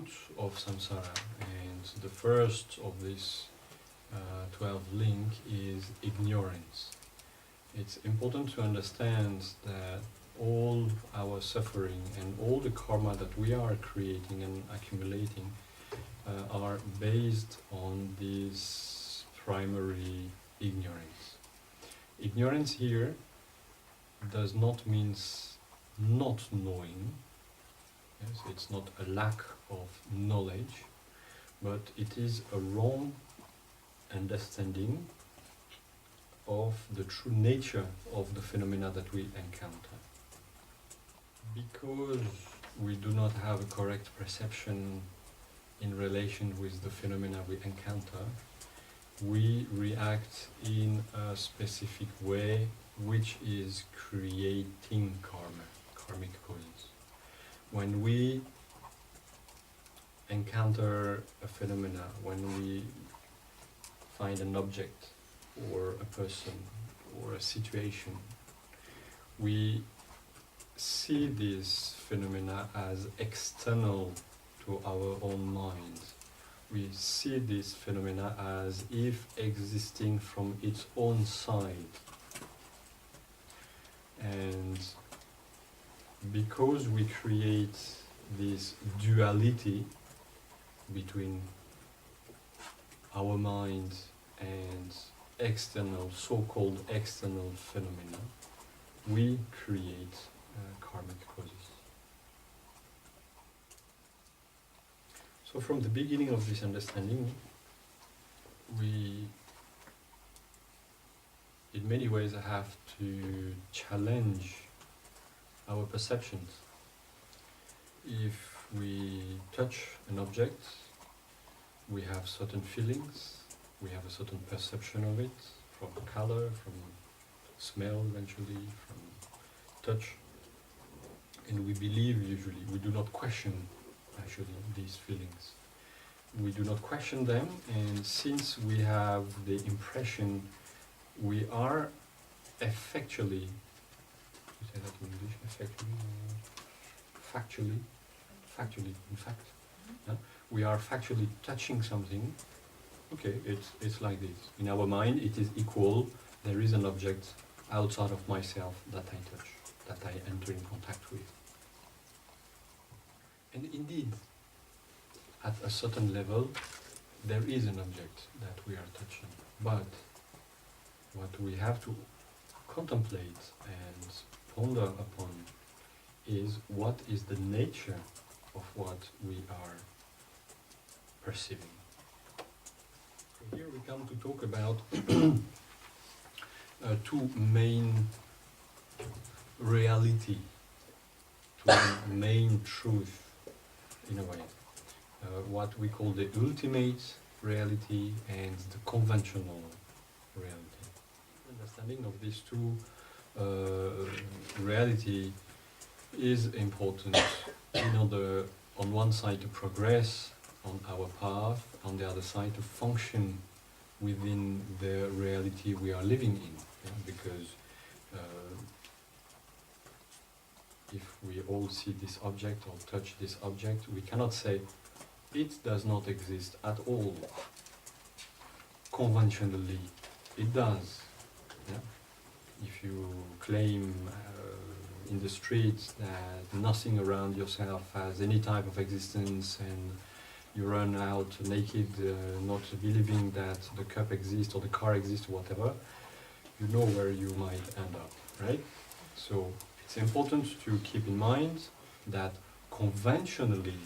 root of samsara, and the first of these 12 link is ignorance. It's important to understand that all our suffering and all the karma that we are creating and accumulating are based on this primary ignorance. Ignorance here does not mean not knowing. Yes, it's not a lack of knowledge, but it is a wrong understanding of the true nature of the phenomena that we encounter. Because we do not have a correct perception in relation with the phenomena we encounter, we react in a specific way which is creating karma, karmic causes. When we encounter a phenomena, when we find an object or a person or a situation, we see this phenomena as external to our own mind. We see this phenomena as if existing from its own side. And because we create this duality between our mind and external, so-called external phenomena, we create karmic causes. So from the beginning of this understanding, we, in many ways, have to challenge our perceptions. If we touch an object, we have certain feelings, we have a certain perception of it, from color, from smell eventually, from touch, and we believe usually, we do not question actually these feelings. We do not question them, and since we have the impression we are effectually, you say that in English, factually, in fact, we are factually touching something. Okay, it's like this. In our mind, it is equal. There is an object outside of myself that I touch, that I enter in contact with. And indeed, at a certain level, there is an object that we are touching. But what we have to contemplate and ponder upon is what is the nature of what we are perceiving. So here we come to talk about two main reality, two main truth in a way. What we call the ultimate reality and the conventional reality. Understanding of these two reality is important in order, on one side, to progress on our path, on the other side, to function within the reality we are living in. Yeah? Because if we all see this object or touch this object, we cannot say it does not exist at all. Conventionally, it does. Yeah? If you claim in the streets that nothing around yourself has any type of existence, and you run out naked, not believing that the cup exists or the car exists or whatever, you know where you might end up, right? So it's important to keep in mind that conventionally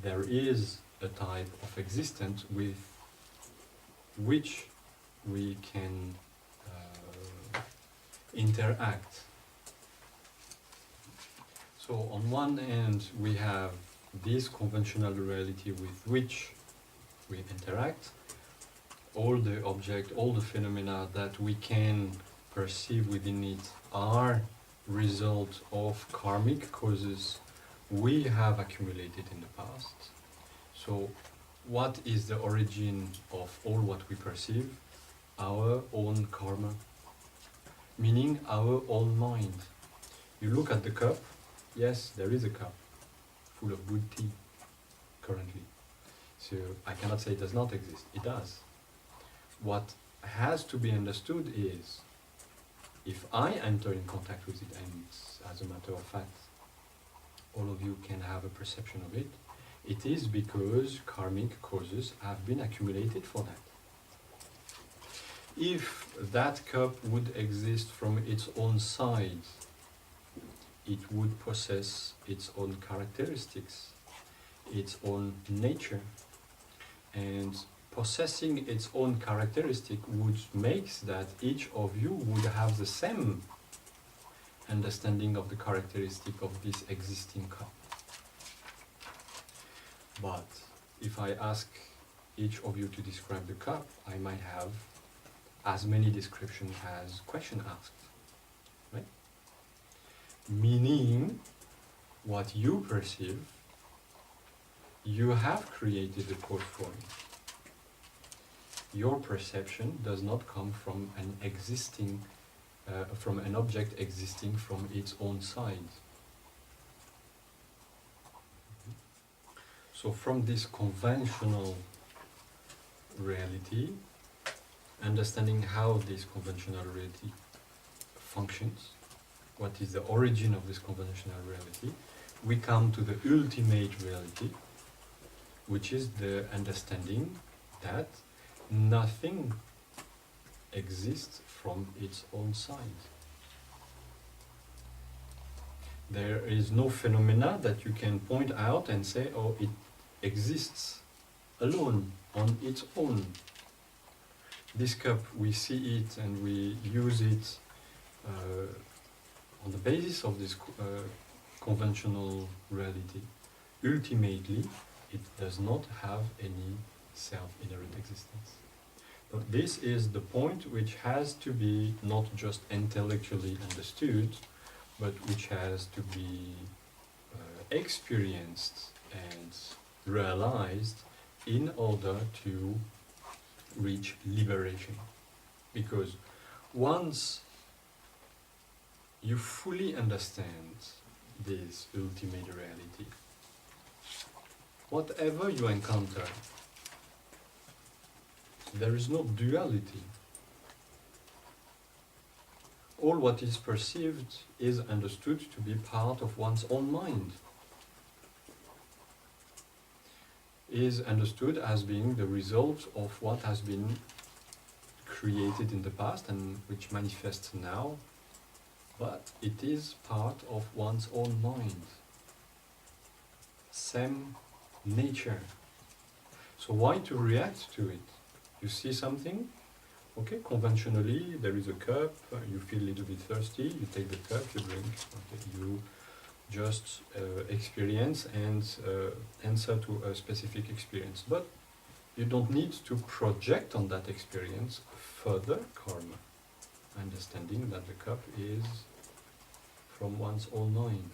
there is a type of existence with which we can interact. So on one end we have this conventional reality with which we interact. All the objects, all the phenomena that we can perceive within it are result of karmic causes we have accumulated in the past. So what is the origin of all what we perceive? Our own karma, meaning our own mind. You look at the cup, yes, there is a cup full of good tea, currently. So I cannot say it does not exist. It does. What has to be understood is, if I enter in contact with it, and as a matter of fact, all of you can have a perception of it, it is because karmic causes have been accumulated for that. If that cup would exist from its own side, it would possess its own characteristics, its own nature, and possessing its own characteristic would make that each of you would have the same understanding of the characteristic of this existing cup. But if I ask each of you to describe the cup, I might have as many descriptions as question asked, right? Meaning, what you perceive, you have created a code for it. Your perception does not come from an existing, from an object existing from its own side. So from this conventional reality, understanding how this conventional reality functions, what is the origin of this conventional reality, we come to the ultimate reality, which is the understanding that nothing exists from its own side. There is no phenomena that you can point out and say, oh, it exists alone, on its own. This cup, we see it and we use it on the basis of this conventional reality. Ultimately, it does not have any self-inherent existence. But this is the point which has to be not just intellectually understood, but which has to be experienced and realized in order to reach liberation. Because once you fully understand this ultimate reality, whatever you encounter, there is no duality. All what is perceived is understood to be part of one's own mind, is understood as being the result of what has been created in the past and which manifests now, but it is part of one's own mind. Same nature. So why to react to it? You see something, okay, conventionally there is a cup, you feel a little bit thirsty, you take the cup, you drink, okay, you just experience and answer to a specific experience. But you don't need to project on that experience further karma, understanding that the cup is from one's own mind.